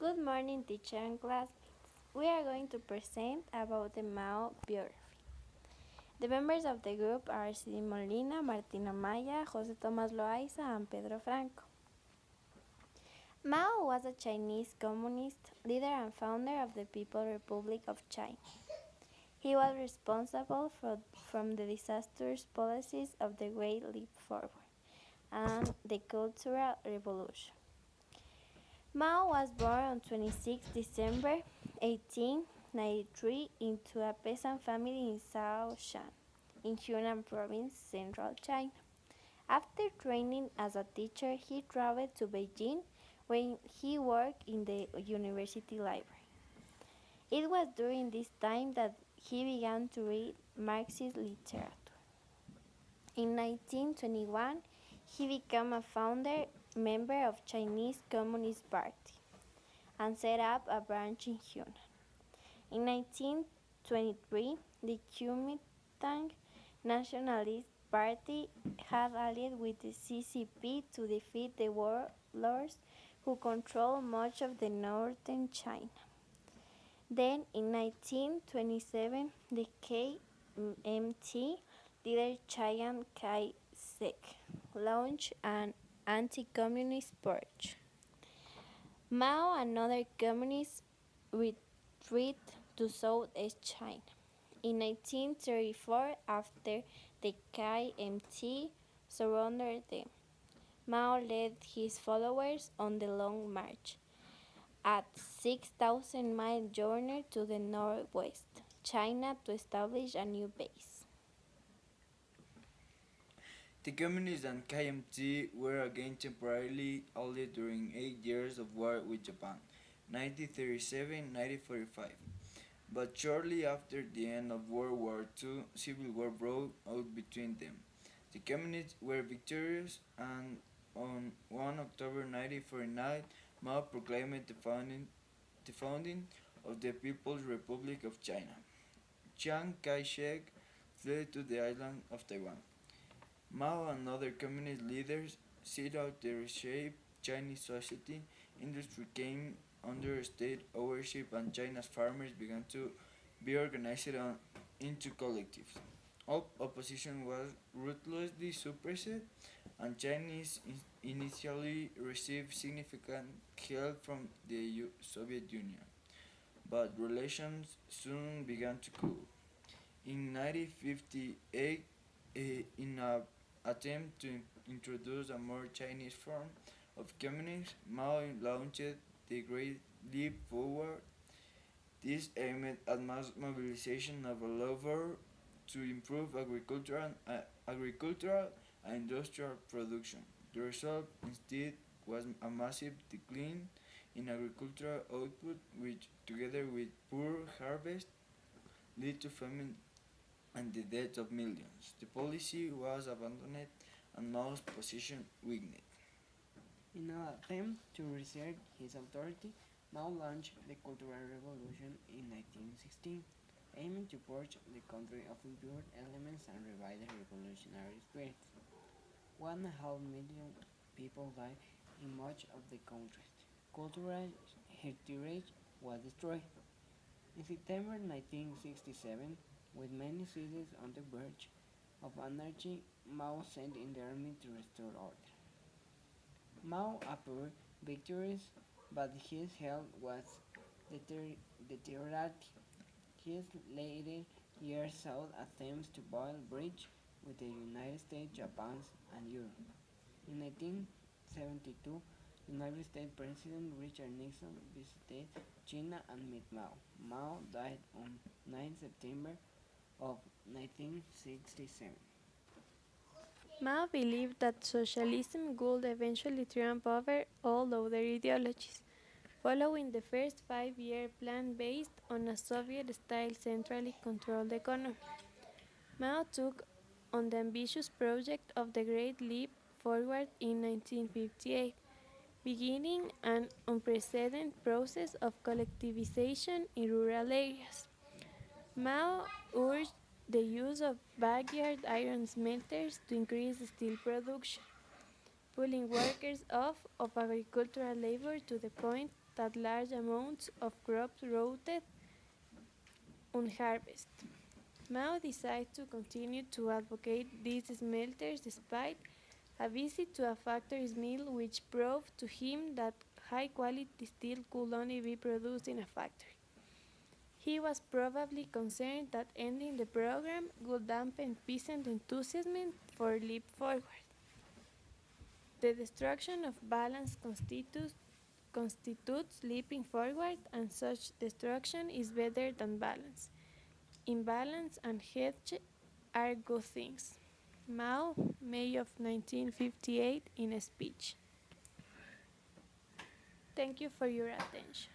Good morning, teacher and classmates. We are going to present about the Mao biography. The members of the group are Sidi Molina, Martina Maya, Jose Tomas Loaiza, and Pedro Franco. Mao was a Chinese communist leader and founder of the People's Republic of China. He was responsible from the disastrous policies of the Great Leap Forward and the Cultural Revolution. Mao was born on 26 December 1893 into a peasant family in Shaoshan, in Hunan province, central China. After training as a teacher, he traveled to Beijing where he worked in the university library. It was during this time that he began to read Marxist literature. In 1921, he became a founder member of Chinese Communist Party and set up a branch in Hunan. In 1923, the Kuomintang Nationalist Party had allied with the CCP to defeat the warlords who controlled much of the northern China. Then, in 1927, the KMT leader Chiang Kai-shek launched an anti-communist purge. Mao and other communists retreated to southeast China. In 1934, after the KMT surrounded them, Mao led his followers on the Long March, a 6,000-mile journey to the northwest China to establish a new base. The Communists and KMT were again temporarily allied during 8 years of war with Japan, 1937–1945. But shortly after the end of World War II, civil war broke out between them. The Communists were victorious, and on 1 October 1949, Mao proclaimed the founding of the People's Republic of China. Chiang Kai-shek fled to the island of Taiwan. Mao and other communist leaders set out to reshape Chinese society. Industry came under state ownership, and China's farmers began to be organized into collectives. Opposition was ruthlessly suppressed, and Chinese initially received significant help from the Soviet Union, but relations soon began to cool. In 1958, in an attempt to introduce a more Chinese form of communism, Mao launched the Great Leap Forward. This aimed at mass mobilization of labor to improve agricultural and industrial production. The result, instead, was a massive decline in agricultural output, which, together with poor harvest, led to famine and the death of millions. The policy was abandoned and Mao's position weakened. In an attempt to reassert his authority, Mao launched the Cultural Revolution in 1916, aiming to purge the country of impure elements and revive the revolutionary spirit. 1.5 million people died in much of the country. Cultural heritage was destroyed. In September 1967, with many cities on the verge of anarchy, Mao sent in the army to restore order. Mao appeared victorious, but his health was deteriorating. His later years saw attempts to build bridges with the United States, Japan, and Europe. In 1972, United States President Richard Nixon visited China and met Mao. Mao died on 9 September of 1967. Mao believed that socialism would eventually triumph over all other ideologies, following the first 5-year plan based on a Soviet-style centrally controlled economy. Mao took on the ambitious project of the Great Leap Forward in 1958, beginning an unprecedented process of collectivization in rural areas. Mao urged the use of backyard iron smelters to increase steel production. pulling workers off of agricultural labor to the point that large amounts of crops rotted unharvested. Mao decided to continue to advocate these smelters despite a visit to a factory's mill which proved to him that high quality steel could only be produced in a factory. He was probably concerned that ending the program would dampen peasant enthusiasm for leap forward. The destruction of balance constitutes leaping forward, and such destruction is better than balance. Imbalance and hedge are good things. Mao, May of 1958, in a speech. Thank you for your attention.